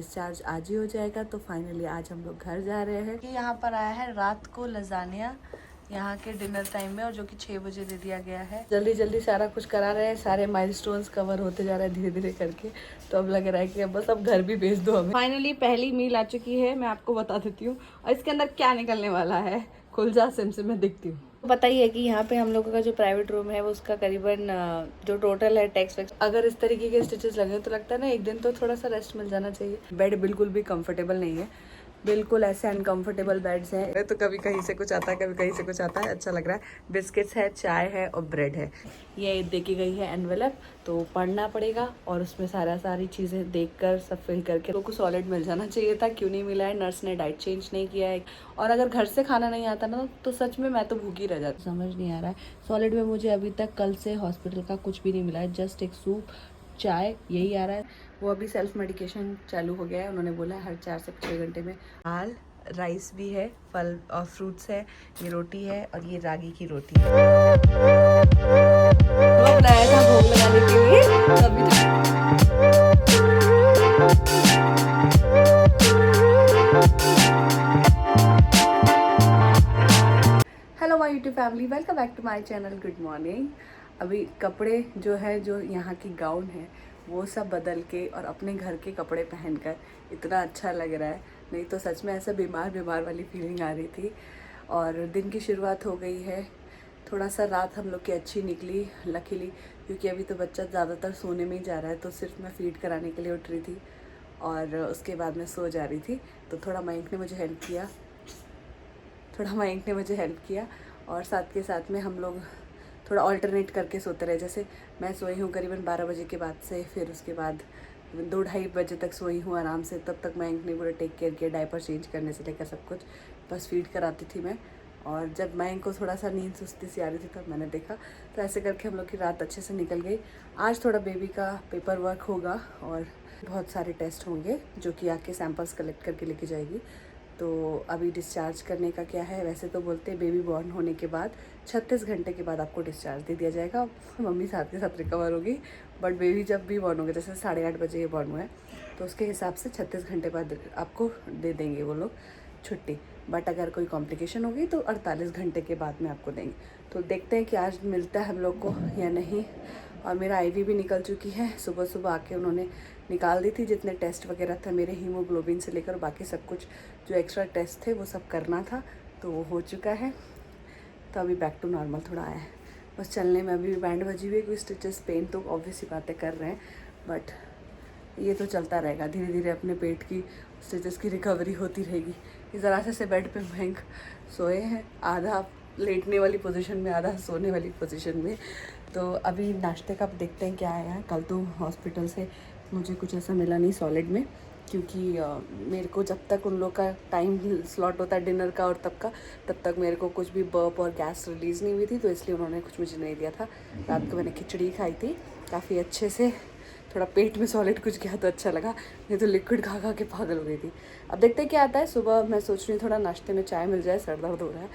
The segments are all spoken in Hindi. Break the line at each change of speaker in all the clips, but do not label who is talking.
डिस्चार्ज आज ही हो जाएगा। तो फाइनली आज हम लोग घर जा रहे हैं। यहाँ पर आया है रात को लजानिया यहाँ के डिनर टाइम में, और जो कि 6 बजे दे दिया गया है। जल्दी जल्दी सारा कुछ करा रहे हैं, सारे माइलस्टोन्स कवर होते जा रहे हैं धीरे धीरे करके। तो अब लग रहा है कि अब बस अब घर भी भेज दो हमें। फाइनली पहली मील आ चुकी है, मैं आपको बता देती हूँ। और इसके अंदर क्या निकलने वाला है, खुल जा सिम से मैं दिखती हूँ। पता ही है कि यहाँ पे हम लोगों का जो प्राइवेट रूम है वो उसका करीबन जो टोटल है टैक्स वैक्स, अगर इस तरीके के स्टिचेस लगे तो लगता है ना एक दिन तो थोड़ा सा रेस्ट मिल जाना चाहिए। बेड बिल्कुल भी कंफर्टेबल नहीं है, बिल्कुल ऐसे अनकंफर्टेबल बेड्स हैं। तो कभी कहीं से कुछ आता है, कभी कहीं से कुछ आता है। अच्छा लग रहा है। बिस्किट्स है, चाय है और ब्रेड है। ये देखी गई है एनवेलप, तो पढ़ना पड़ेगा और उसमें सारी चीज़ें देखकर सब फिल करके लोगों को सॉलिड मिल जाना चाहिए था। क्यों नहीं मिला है? नर्स ने डाइट चेंज नहीं किया है। और अगर घर से खाना नहीं आता ना तो सच में मैं तो भूखी रह जाती। समझ नहीं आ रहा है। सॉलिड में मुझे अभी तक कल से हॉस्पिटल का कुछ भी नहीं मिला है, जस्ट एक सूप चाय यही आ रहा है। वो अभी सेल्फ मेडिकेशन चालू हो गया है। उन्होंने बोला है हर 4 से 6 घंटे में। दाल राइस भी है, फल और फ्रूट्स है, ये रोटी है और ये रागी की रोटी है। वो बनाया था भोग लगाने के लिए, तभी hello my YouTube family, welcome back to my channel. Good morning. अभी कपड़े जो है, जो यहाँ की गाउन है वो सब बदल के और अपने घर के कपड़े पहनकर इतना अच्छा लग रहा है। नहीं तो सच में ऐसा बीमार वाली फीलिंग आ रही थी। और दिन की शुरुआत हो गई है। थोड़ा सा रात हम लोग की अच्छी निकली लकीली, क्योंकि अभी तो बच्चा ज़्यादातर सोने में ही जा रहा है। तो सिर्फ मैं फीड कराने के लिए उठ रही थी और उसके बाद मैं सो जा रही थी। तो थोड़ा मयंक ने मुझे हेल्प किया और साथ के साथ में हम लोग थोड़ा ऑल्टरनेट करके सोते रहे। जैसे मैं सोई हूँ करीबन 12 बजे के बाद से, फिर उसके बाद 2-2:30 बजे तक सोई हूँ आराम से। तब तक मयंक ने पूरा टेक केयर किया, डायपर चेंज करने से लेकर सब कुछ, बस फीड कराती थी मैं। और जब मयंक को थोड़ा सा नींद सुस्ती सी आ रही थी तब मैंने देखा। तो ऐसे करके हम लोग की रात अच्छे से निकल गई। आज थोड़ा बेबी का पेपर वर्क होगा और बहुत सारे टेस्ट होंगे जो कि आके सैंपल्स कलेक्ट करके लेके जाएगी। तो अभी डिस्चार्ज करने का क्या है, वैसे तो बोलते हैं बेबी बॉर्न होने के बाद 36 घंटे के बाद आपको डिस्चार्ज दे दिया जाएगा। मम्मी साथ के साथ रिकवर होगी, बट बेबी जब भी बॉर्न होगा, जैसे 8:30 बजे ये बॉर्न हुआ है तो उसके हिसाब से 36 घंटे बाद आपको दे देंगे वो लोग छुट्टी। बट अगर कोई कॉम्प्लिकेशन होगी तो 48 घंटे के बाद में आपको देंगे। तो देखते हैं कि आज मिलता है हम लोग को या नहीं। और मेरा आईवी भी निकल चुकी है। सुबह सुबह आके उन्होंने निकाल दी थी जितने टेस्ट वगैरह था मेरे, हीमोग्लोबिन से लेकर बाकी सब कुछ जो एक्स्ट्रा टेस्ट थे वो सब करना था, तो वो हो चुका है। तो अभी बैक टू नॉर्मल थोड़ा आया है। बस चलने में अभी बैंड बजी हुई है, कोई स्टिचेस पेन तो ऑब्वियसली बातें कर रहे हैं, बट ये तो चलता रहेगा। धीरे धीरे अपने पेट की स्टिचेस की रिकवरी होती रहेगी। इस तरह से बेड पे मयंक सोए हैं, आधा लेटने वाली पोजीशन में, आधा सोने वाली पोजीशन में। तो अभी नाश्ते का देखते हैं क्या आया है। कल तो हॉस्पिटल से मुझे कुछ ऐसा मिला नहीं सॉलिड में, क्योंकि मेरे को जब तक उन लोग का टाइम स्लॉट होता है डिनर का और तब तक मेरे को कुछ भी बर्प और गैस रिलीज़ नहीं हुई थी, तो इसलिए उन्होंने कुछ मुझे नहीं दिया था। रात को मैंने खिचड़ी खाई थी काफ़ी अच्छे से। थोड़ा पेट में सॉलिड कुछ गया तो अच्छा लगा, नहीं तो लिक्विड खा खा के पागल हो गई थी। अब देखते हैं क्या आता है। सुबह मैं सोच रही हूँ थोड़ा नाश्ते में चाय मिल जाए, सर दर्द हो रहा है।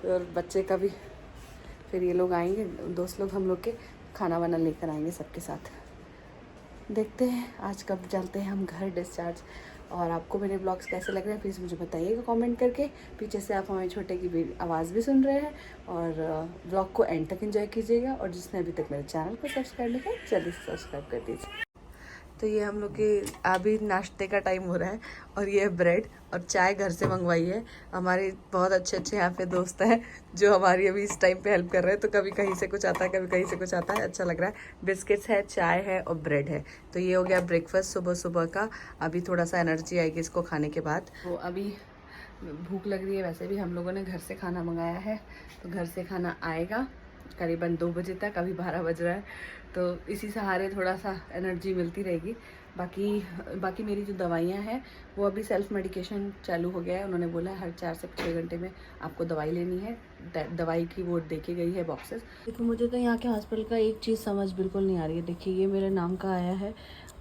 और बच्चे का भी, फिर ये लोग आएंगे दोस्त लोग हम लोग के, खाना वाना लेकर आएंगे सबके साथ। देखते हैं आज कब चलते हैं हम घर डिस्चार्ज। और आपको मेरे ब्लॉग्स कैसे लग रहे हैं प्लीज़ मुझे बताइएगा कमेंट करके। पीछे से आप हमारे छोटे की आवाज़ भी सुन रहे हैं। और ब्लॉग को एंड तक एंजॉय कीजिएगा। और जिसने अभी तक मेरे चैनल को सब्सक्राइब नहीं किया जल्दी से सब्सक्राइब कर दीजिए। तो ये हम लोग के अभी नाश्ते का टाइम हो रहा है और ये ब्रेड और चाय घर से मंगवाई है। हमारे बहुत अच्छे यहाँ पे दोस्त हैं जो हमारी अभी इस टाइम पे हेल्प कर रहे हैं। तो कभी कहीं से कुछ आता है, कभी कहीं से कुछ आता है, अच्छा लग रहा है। बिस्किट्स है, चाय है और ब्रेड है। तो ये हो गया ब्रेकफास्ट सुबह सुबह का। अभी थोड़ा सा एनर्जी आएगी इसको खाने के बाद। तो अभी भूख लग रही है। वैसे भी हम लोगों ने घर से खाना मंगाया है, तो घर से खाना आएगा करीबन 2 बजे तक। अभी 12 बज रहा है, तो इसी सहारे थोड़ा सा एनर्जी मिलती रहेगी। बाकी मेरी जो दवाइयाँ हैं वो अभी सेल्फ मेडिकेशन चालू हो गया है। उन्होंने बोला है हर 4 से 6 घंटे में आपको दवाई लेनी है। दवाई की वो देके गई है बॉक्सेस। देखो मुझे तो यहाँ के हॉस्पिटल का एक चीज़ समझ बिल्कुल नहीं आ रही है। देखिए ये मेरे नाम का आया है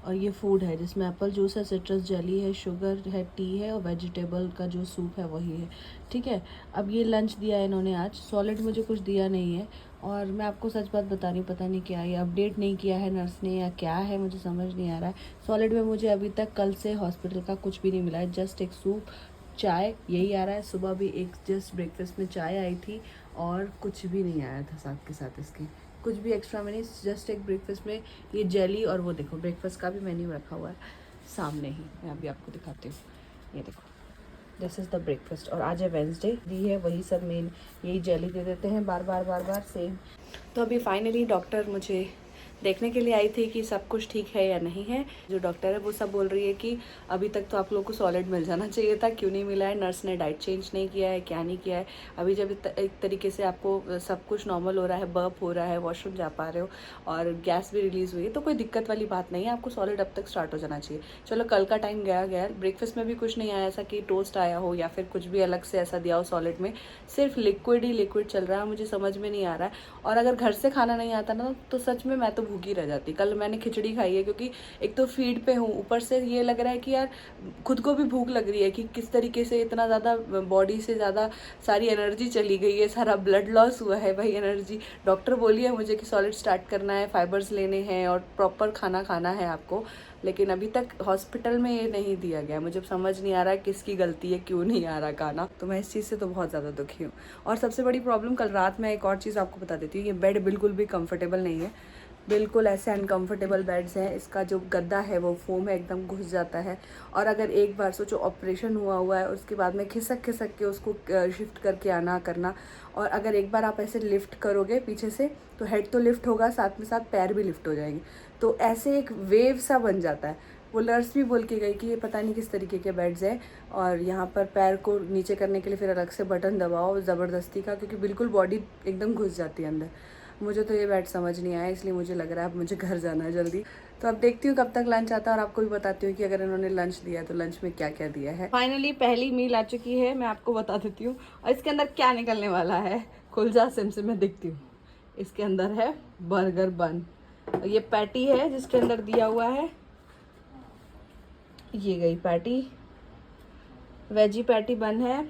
और ये फूड है जिसमें एप्पल जूस है, सिट्रस जेली है, शुगर है, टी है और वेजिटेबल का जो सूप है वही है। ठीक है, अब ये लंच दिया है इन्होंने आज। सॉलिड मुझे कुछ दिया नहीं है और मैं आपको सच बात बता रही हूँ, पता नहीं क्या ये अपडेट नहीं किया है नर्स ने या क्या है, मुझे समझ नहीं आ रहा है। सॉलिड में मुझे अभी तक कल से हॉस्पिटल का कुछ भी नहीं मिला है, जस्ट एक सूप चाय यही आ रहा है। सुबह भी एक जस्ट ब्रेकफास्ट में चाय आई थी और कुछ भी नहीं आया था साथ के साथ इसके, कुछ भी एक्स्ट्रा में नहीं, जस्ट एक ब्रेकफास्ट में ये जेली। और वो देखो ब्रेकफास्ट का भी मेन्यू रखा हुआ है सामने ही, मैं अभी आपको दिखाती हूँ, ये देखो दिस इज़ द ब्रेकफास्ट। और आज है वेंसडे, दी है वही सब मेन, यही जेली दे देते हैं बार बार सेम। तो अभी फाइनली डॉक्टर मुझे देखने के लिए आई थी कि सब कुछ ठीक है या नहीं है। जो डॉक्टर है वो सब बोल रही है कि अभी तक तो आप लोगों को सॉलिड मिल जाना चाहिए था, क्यों नहीं मिला है, नर्स ने डाइट चेंज नहीं किया है, क्या नहीं किया है। अभी जब एक तरीके से आपको सब कुछ नॉर्मल हो रहा है, बर्प हो रहा है, वॉशरूम जा पा रहे हो और गैस भी रिलीज़ हुई है, तो कोई दिक्कत वाली बात नहीं है, आपको सॉलिड अब तक स्टार्ट हो जाना चाहिए। चलो कल का टाइम गया, ब्रेकफास्ट में भी कुछ नहीं आया ऐसा कि टोस्ट आया हो या फिर कुछ भी अलग से ऐसा दिया हो सॉलिड में, सिर्फ लिक्विड ही लिक्विड चल रहा है। मुझे समझ में नहीं आ रहा है। और अगर घर से खाना नहीं आता ना तो सच में मैं तो भूखी रह जाती। कल मैंने खिचड़ी खाई है क्योंकि एक तो फीड पे हूँ, ऊपर से ये लग रहा है कि यार खुद को भी भूख लग रही है कि किस तरीके से इतना ज़्यादा बॉडी से ज़्यादा सारी एनर्जी चली गई है, सारा ब्लड लॉस हुआ है भाई एनर्जी। डॉक्टर बोली है मुझे कि सॉलिड स्टार्ट करना है, फाइबर्स लेने हैं और प्रॉपर खाना खाना है आपको, लेकिन अभी तक हॉस्पिटल में ये नहीं दिया गया। मुझे समझ नहीं आ रहा है किसकी गलती है, क्यों नहीं आ रहा खाना। तो मैं इस चीज़ से तो बहुत ज़्यादा दुखी हूँ। और सबसे बड़ी प्रॉब्लम कल रात में एक और चीज़ आपको बता देती हूँ, ये बेड बिल्कुल भी कंफर्टेबल नहीं है, बिल्कुल ऐसे अनकंफर्टेबल बेड्स हैं। इसका जो गद्दा है वो फोम है, एकदम घुस जाता है। और अगर एक बार सोचो ऑपरेशन हुआ है, उसके बाद में खिसक के उसको शिफ्ट करके आना करना, और अगर एक बार आप ऐसे लिफ्ट करोगे पीछे से तो हेड तो लिफ्ट होगा, साथ में साथ पैर भी लिफ्ट हो जाएंगे, तो ऐसे एक वेव सा बन जाता है। वो नर्स भी बोल के गई कि ये पता नहीं किस तरीके के बेड्स हैं, और यहाँ पर पैर को नीचे करने के लिए फिर अलग से बटन दबाओ ज़बरदस्ती का, क्योंकि बिल्कुल बॉडी एकदम घुस जाती है अंदर। मुझे तो ये बेड समझ नहीं आया, इसलिए मुझे लग रहा है अब मुझे घर जाना है जल्दी। तो अब देखती हूँ कब तक लंच आता है और आपको भी बताती हूँ कि अगर इन्होंने लंच दिया है तो लंच में क्या क्या दिया है। फाइनली पहली मील आ चुकी है, मैं आपको बता देती हूँ। और इसके अंदर क्या निकलने वाला है, खुल जा सिम से मैं देखती हूँ। इसके अंदर है बर्गर बन, और ये पैटी है जिसके अंदर दिया हुआ है, ये गई पैटी, वेजी पैटी बन है,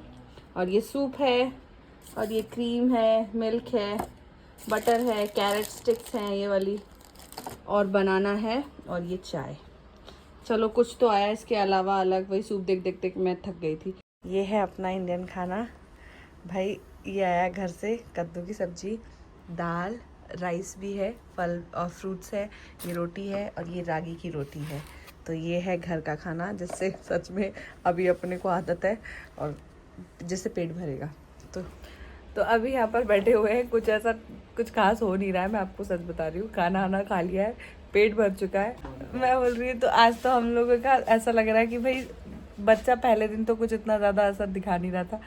और ये सूप है, और ये क्रीम है, मिल्क है, बटर है, कैरेट स्टिक्स हैं ये वाली, और बनाना है, और ये चाय। चलो कुछ तो आया इसके अलावा अलग, वही सूप देख देख देख मैं थक गई थी। ये है अपना इंडियन खाना भाई, ये आया घर से, कद्दू की सब्जी, दाल, राइस भी है, फल और फ्रूट्स है, ये रोटी है, और ये रागी की रोटी है। तो ये है घर का खाना, जिससे सच में अभी अपने को आदत है और जिससे पेट भरेगा। तो अभी यहाँ पर बैठे हुए हैं, कुछ ऐसा कुछ खास हो नहीं रहा है, मैं आपको सच बता रही हूँ। खाना आना खा लिया है, पेट भर चुका है। मैं बोल रही हूँ तो आज तो हम लोगों का ऐसा लग रहा है कि भाई बच्चा पहले दिन तो कुछ इतना ज़्यादा असर दिखा नहीं रहा था,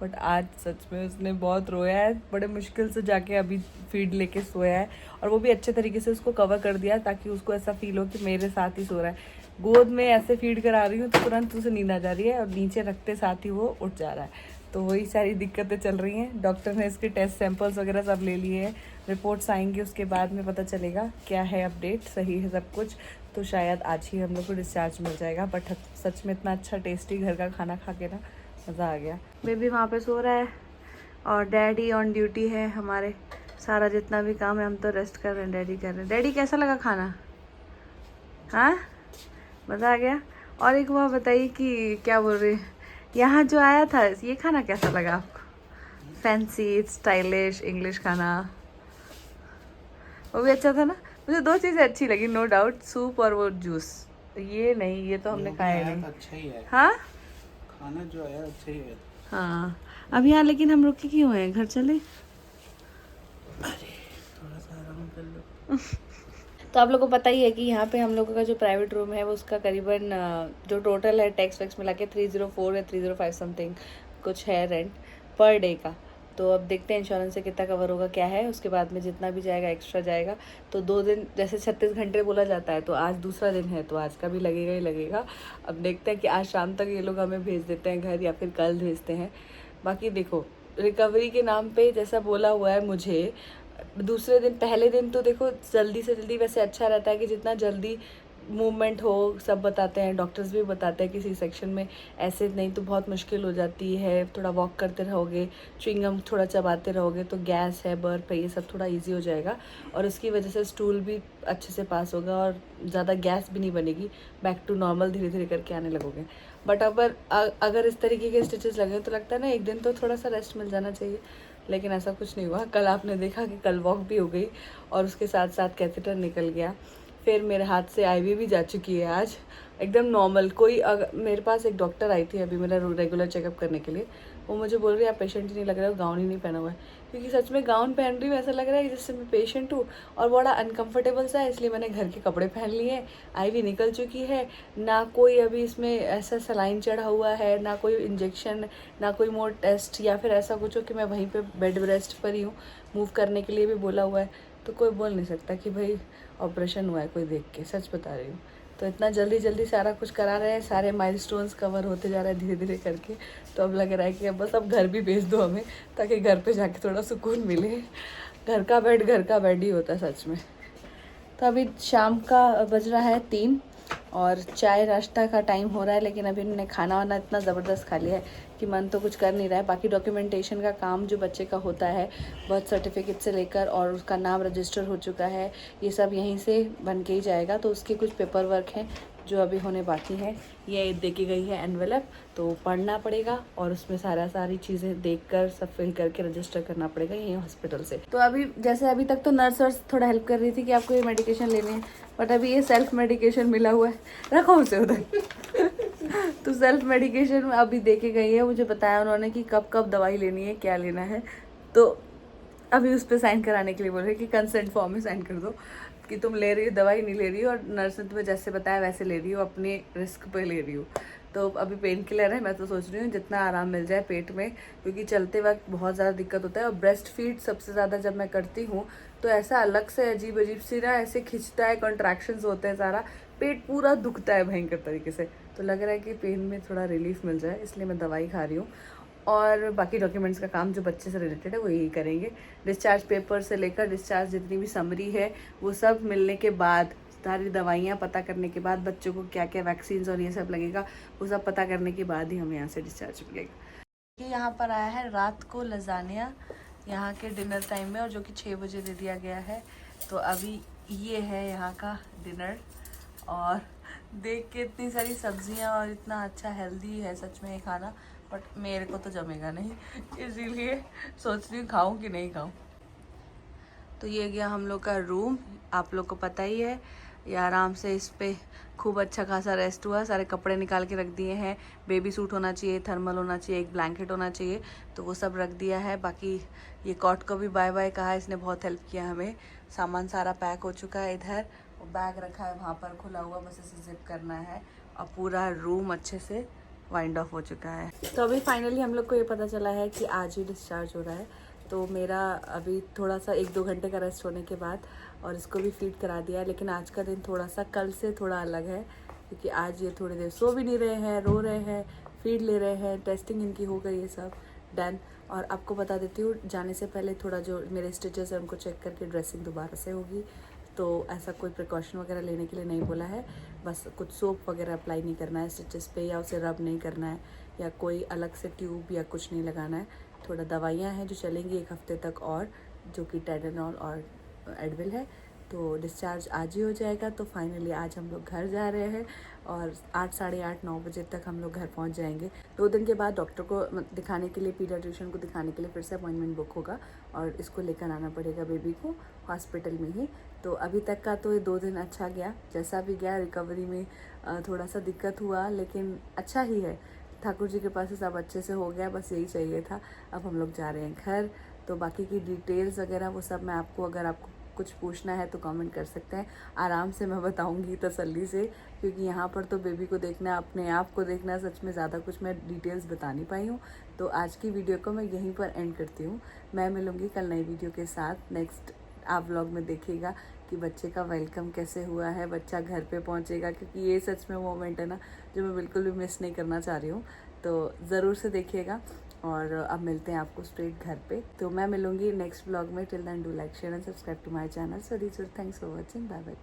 बट आज सच में उसने बहुत रोया है, बड़े मुश्किल से जाके अभी फीड लेके सोया है, और वो भी अच्छे तरीके से उसको कवर कर दिया ताकि उसको ऐसा फील हो कि मेरे साथ ही सो रहा है। गोद में ऐसे फीड करा रही हूँ तो तुरंत उसे नींद आ जा रही है, और नीचे रखते साथ ही वो उठ जा रहा है। तो वही सारी दिक्कतें चल रही हैं। डॉक्टर ने इसके टेस्ट सैंपल्स वगैरह सब ले लिए हैं, रिपोर्ट्स आएंगी उसके बाद में पता चलेगा क्या है अपडेट, सही है सब कुछ, तो शायद आज ही हम लोग को डिस्चार्ज मिल जाएगा। बट सच में इतना अच्छा टेस्टी घर का खाना खा के ना मज़ा आ गया। बेबी वहाँ पे सो रहा है और डैडी ऑन ड्यूटी है हमारे, सारा जितना भी काम है हम तो रेस्ट कर रहे हैं, डैडी कर रहे हैं। डैडी कैसा लगा खाना, हाँ मज़ा आ गया। और एक बात बताइए कि क्या बोल रही, यहाँ जो आया था ये खाना कैसा लगा आपको, फैंसी स्टाइलिश इंग्लिश खाना, वो भी अच्छा था ना। मुझे दो चीज़ें अच्छी लगी नो डाउट, सूप और वो जूस। ये नहीं, ये तो हमने खाया नहीं।
अच्छा ही है,
हाँ
खाना जो आया अच्छा ही है।
हाँ अब यहाँ लेकिन हम रुके क्यों हैं, घर चले?
अरे थोड़ा सा आराम कर लो।
तो आप लोगों को पता ही है कि यहाँ पे हम लोगों का जो प्राइवेट रूम है वो उसका करीबन जो टोटल है टैक्स वैक्स मिला के 304 या 305 समथिंग कुछ है रेंट पर डे का। तो अब देखते हैं इंश्योरेंस से कितना कवर होगा क्या है, उसके बाद में जितना भी जाएगा एक्स्ट्रा जाएगा। तो 2 दिन जैसे 36 घंटे बोला जाता है, तो आज दूसरा दिन है तो आज का भी लगेगा ही लगेगा। अब देखते हैं कि आज शाम तक ये लोग हमें भेज देते हैं घर या फिर कल भेजते हैं। बाकी देखो रिकवरी के नाम पे जैसा बोला हुआ है मुझे, दूसरे दिन पहले दिन तो देखो जल्दी से जल्दी वैसे अच्छा रहता है कि जितना जल्दी मूवमेंट हो, सब बताते हैं, डॉक्टर्स भी बताते हैं कि सी सेक्शन में ऐसे नहीं तो बहुत मुश्किल हो जाती है, थोड़ा वॉक करते रहोगे, च्युइंगम थोड़ा चबाते रहोगे तो गैस है, बर्प है, ये सब थोड़ा इजी हो जाएगा और उसकी वजह से स्टूल भी अच्छे से पास होगा और ज़्यादा गैस भी नहीं बनेगी, बैक टू नॉर्मल धीरे धीरे करके आने लगोगे। बट अगर इस तरीके के स्टिचेस लगे तो लगता है ना एक दिन तो थोड़ा सा रेस्ट मिल जाना चाहिए, लेकिन ऐसा कुछ नहीं हुआ। कल आपने देखा कि कल वॉक भी हो गई और उसके साथ साथ कैथेटर निकल गया। फिर मेरे हाथ से आईवी भी जा चुकी है आज, एकदम नॉर्मल। मेरे पास एक डॉक्टर आई थी अभी मेरा रेगुलर चेकअप करने के लिए, वो मुझे बोल रही है आप पेशेंट ही नहीं लग रहा हो, गाउन ही नहीं पहना हुआ है। क्योंकि सच में गाउन पहन रही हूँ, ऐसा लग रहा है जैसे मैं पेशेंट हूँ और बड़ा अनकंफर्टेबल सा है, इसलिए मैंने घर के कपड़े पहन लिए हैं। आईवी निकल चुकी है, ना कोई अभी इसमें ऐसा सलाइन चढ़ा हुआ है, ना कोई इंजेक्शन, ना कोई मोर टेस्ट या फिर ऐसा कुछ हो कि मैं वहीं पे बेड रेस्ट पर ही हूँ। मूव करने के लिए भी बोला हुआ है, तो कोई बोल नहीं सकता कि भाई ऑपरेशन हुआ है कोई देख के, सच बता रही हूँ। तो इतना जल्दी जल्दी सारा कुछ करा रहे हैं, सारे माइलस्टोन्स कवर होते जा रहे हैं धीरे धीरे करके। तो अब लग रहा है कि अब बस अब घर भी भेज दो हमें, ताकि घर पे जाके थोड़ा सुकून मिले। घर का बेड ही होता है सच में। तो अभी शाम का बज रहा है 3 और चाय नाश्ता का टाइम हो रहा है, लेकिन अभी इन्होंने खाना वाना इतना ज़बरदस्त खा लिया है कि मन तो कुछ कर नहीं रहा है। बाकी डॉक्यूमेंटेशन का काम जो बच्चे का होता है, बर्थ सर्टिफिकेट से लेकर और उसका नाम रजिस्टर हो चुका है, ये सब यहीं से बन के ही जाएगा। तो उसके कुछ पेपर वर्क हैं जो अभी होने बाकी हैं। ये दे के गई है एनवेलप, तो पढ़ना पड़ेगा और उसमें सारी चीज़ें देखकर सब फिल करके रजिस्टर करना पड़ेगा यहीं हॉस्पिटल से। तो अभी तक तो नर्स वर्स थोड़ा हेल्प कर रही थी कि आपको ये मेडिकेशन लेनी है, बट अभी ये सेल्फ मेडिकेशन मिला हुआ है, रखो उसे उधर। तो सेल्फ मेडिकेशन अभी दे के गई है, मुझे बताया उन्होंने कि कब कब दवाई लेनी है, क्या लेना है। तो अभी उस पर साइन कराने के लिए बोल रहे कि कंसेंट फॉर्म में साइन कर दो कि तुम ले रही हो दवाई, नहीं ले रही हो, और नर्स ने तुम्हें जैसे बताया वैसे ले रही हो, अपने रिस्क पे ले रही हो। तो अभी पेन किलर है, मैं तो सोच रही हूँ जितना आराम मिल जाए पेट में, क्योंकि चलते वक्त बहुत ज़्यादा दिक्कत होता है। और ब्रेस्ट फीड सबसे ज़्यादा जब मैं करती हूँ तो ऐसा अलग से अजीब अजीब सी ना ऐसे खिंचता है, कॉन्ट्रैक्शंस होते हैं, सारा पेट पूरा दुखता है भयंकर तरीके से। तो लग रहा है कि पेन में थोड़ा रिलीफ मिल जाए, इसलिए मैं दवाई खा रही हूँ। और बाकी डॉक्यूमेंट्स का काम जो बच्चे से रिलेटेड है वो यही करेंगे। डिस्चार्ज पेपर से लेकर डिस्चार्ज जितनी भी समरी है वो सब मिलने के बाद, सारी दवाइयाँ पता करने के बाद, बच्चों को क्या क्या वैक्सीन और ये सब लगेगा वो सब पता करने के बाद ही हमें यहाँ से डिस्चार्ज मिलेगा। ये यहाँ पर आया है रात को लजानिया यहाँ के डिनर टाइम में, और जो कि 6 बजे दे दिया गया है। तो अभी ये है यहाँ का डिनर, और देख के इतनी सारी सब्जियाँ और इतना अच्छा हेल्दी है सच में ये खाना, बट मेरे को तो जमेगा नहीं, इसीलिए सोच रही हूँ खाऊँ कि नहीं खाऊँ। तो ये गया हम लोग का रूम, आप लोग को पता ही है। ये आराम से इस पे खूब अच्छा खासा रेस्ट हुआ, सारे कपड़े निकाल के रख दिए हैं। बेबी सूट होना चाहिए, थर्मल होना चाहिए, एक ब्लैंकेट होना चाहिए, तो वो सब रख दिया है। बाकी ये कॉट को भी बाय बाय कहा, इसने बहुत हेल्प किया हमें। सामान सारा पैक हो चुका है, इधर बैग रखा है वहाँ पर खुला हुआ, बस इसे जिप करना है, और पूरा रूम अच्छे से वाइंड ऑफ हो चुका है। तो अभी फाइनली हम लोग को ये पता चला है कि आज ही डिस्चार्ज हो रहा है। तो मेरा अभी थोड़ा सा 1-2 घंटे का रेस्ट होने के बाद, और इसको भी फीड करा दिया है। लेकिन आज का दिन थोड़ा सा कल से थोड़ा अलग है, क्योंकि आज ये थोड़ी देर सो भी नहीं रहे हैं, रो रहे हैं, फीड ले रहे हैं, टेस्टिंग इनकी हो गई है सब डन। और आपको बता देती हूँ, जाने से पहले थोड़ा जो मेरे स्टिचेस हैं उनको चेक करके ड्रेसिंग दोबारा से होगी। तो ऐसा कोई प्रिकॉशन वगैरह लेने के लिए नहीं बोला है, बस कुछ सोप वगैरह अप्लाई नहीं करना है स्टिचेस पे, या उसे रब नहीं करना है, या कोई अलग से ट्यूब या कुछ नहीं लगाना है। थोड़ा दवाइयाँ हैं जो चलेंगी 1 हफ्ते तक, और जो कि टाइलेनॉल और एडविल है। तो डिस्चार्ज आज ही हो जाएगा। तो फाइनली आज हम लोग घर जा रहे हैं, और 8, साढ़े 8, 9 बजे तक हम लोग घर पहुंच जाएंगे। 2 दिन के बाद डॉक्टर को दिखाने के लिए, पीडियाट्रिशियन को दिखाने के लिए फिर से अपॉइंटमेंट बुक होगा, और इसको लेकर आना पड़ेगा बेबी को हॉस्पिटल में ही। तो अभी तक का तो ये 2 दिन अच्छा गया, जैसा भी गया। रिकवरी में थोड़ा सा दिक्कत हुआ, लेकिन अच्छा ही है। ठाकुर जी के पास से सब अच्छे से हो गया, बस यही चाहिए था। अब हम लोग जा रहे हैं घर। तो बाकी की डिटेल्स वगैरह वो सब मैं आपको, अगर आपको कुछ पूछना है तो कमेंट कर सकते हैं, आराम से मैं बताऊंगी तसल्ली से, क्योंकि यहाँ पर तो बेबी को देखना, अपने आप को देखना, सच में ज़्यादा कुछ मैं डिटेल्स बता नहीं पाई हूँ। तो आज की वीडियो को मैं यहीं पर एंड करती हूँ। मैं मिलूँगी कल नई वीडियो के साथ। नेक्स्ट आप व्लॉग में देखिएगा कि बच्चे का वेलकम कैसे हुआ है, बच्चा घर पे पहुँचेगा, क्योंकि ये सच में मोमेंट है ना जो मैं बिल्कुल भी मिस नहीं करना चाह रही हूँ। तो ज़रूर से देखिएगा। और अब मिलते हैं आपको स्ट्रेट घर पे। तो मैं मिलूंगी नेक्स्ट ब्लॉग में। Till then do like share and subscribe to my channel. So this thanks for watching, bye bye.